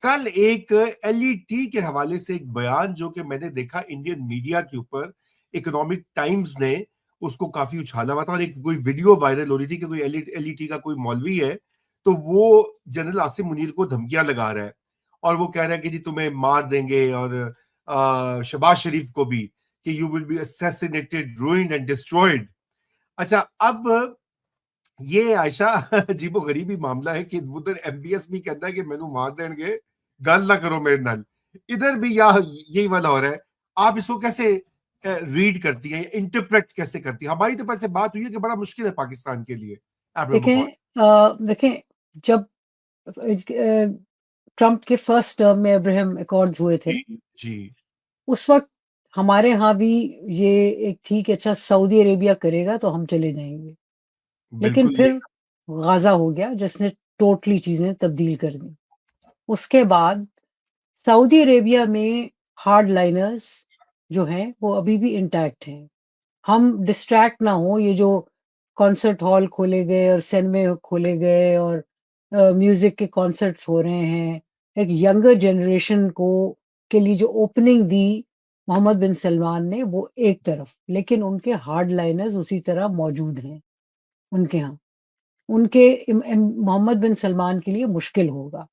کل ایک L E T کے حوالے سے ایک بیان جو کہ میں نے دیکھا انڈین میڈیا کے اوپر، اکنامک ٹائمز نے اس کو کافی اچھالا ہوا تھا، اور ایک کوئی ویڈیو وائرل ہو رہی تھی کہ کوئی ایل ای ٹی کا کوئی مولوی ہے تو وہ جنرل عاصم منیر کو دھمکیاں لگا رہا ہے، اور وہ کہہ رہا ہے کہ جی تمہیں مار دیں گے، اور شہباز شریف کو بھی، کہ you will be assassinated, ruined and destroyed. اچھا، اب یہ عائشہ عجیب و غریبی معاملہ ہے کہ ادھر ایم بی ایس بھی کہتا ہے کہ مینو مار دیں گے، گل نہ کرو میرے نال، ادھر بھی یہی والا ہو رہا ہے. آپ اس کو کیسے ریڈ کرتی ہیں، انٹرپریٹ کیسے کرتی ہیں؟ ہماری طرف سے بات ہوئی ہے کہ بڑا مشکل ہے پاکستان کے لیے. دیکھیں جب ٹرمپ کے فرسٹ ٹرم میں ابراہیم اکارڈز ہوئے تھے، جی اس وقت ہمارے ہاں بھی یہ ایک تھی کہ اچھا سعودی عربیہ کرے گا تو ہم چلے جائیں گے، لیکن بالکل. پھر غازہ ہو گیا جس نے ٹوٹلی چیزیں تبدیل کر دی. اس کے بعد سعودی عربیہ میں ہارڈ لائنرز جو ہیں وہ ابھی بھی انٹیکٹ ہیں. ہم ڈسٹریکٹ نہ ہوں، یہ جو کانسرٹ ہال کھولے گئے اور سینمے کھولے گئے اور میوزک کے کانسرٹس ہو رہے ہیں، ایک ینگر جنریشن کو کے لیے جو اوپننگ دی محمد بن سلمان نے، وہ ایک طرف، لیکن ان کے ہارڈ لائنرز اسی طرح موجود ہیں. ان کے ہاں ان کے محمد بن سلمان کے لیے مشکل ہوگا.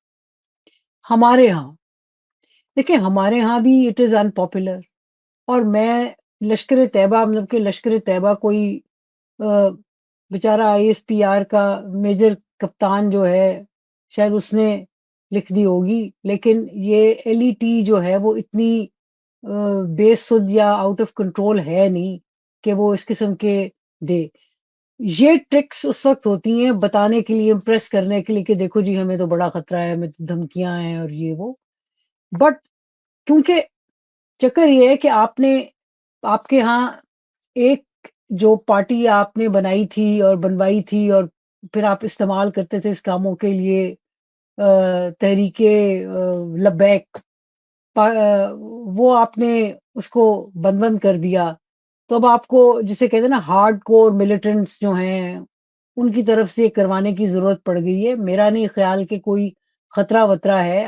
ہمارے ہاں دیکھیں، ہمارے ہاں بھی اٹ از ان پاپولر، اور میں لشکر طیبہ، مطلب کہ لشکر طیبہ کوئی بیچارہ آئی ایس پی آر کا میجر کپتان جو ہے شاید اس نے لکھ دی ہوگی، لیکن یہ ایل ای ٹی جو ہے وہ اتنی بے سود یا آؤٹ آف کنٹرول ہے نہیں کہ وہ اس قسم کے دے. یہ ٹرکس اس وقت ہوتی ہیں بتانے کے لیے، امپریس کرنے کے لیے کہ دیکھو جی ہمیں تو بڑا خطرہ ہے، ہمیں دھمکیاں ہیں اور یہ وہ. بٹ کیونکہ چکر یہ ہے کہ آپ کے ہاں ایک جو پارٹی آپ نے بنائی تھی اور بنوائی تھی اور پھر آپ استعمال کرتے تھے اس کاموں کے لیے، تحریک لبیک، وہ آپ نے اس کو بند کر دیا. تو اب آپ کو جسے کہتے ہیں نا ہارڈ کور ملیٹنٹس جو ہیں ان کی طرف سے کروانے کی ضرورت پڑ گئی ہے. میرا نہیں خیال کہ کوئی خطرہ وطرہ ہے.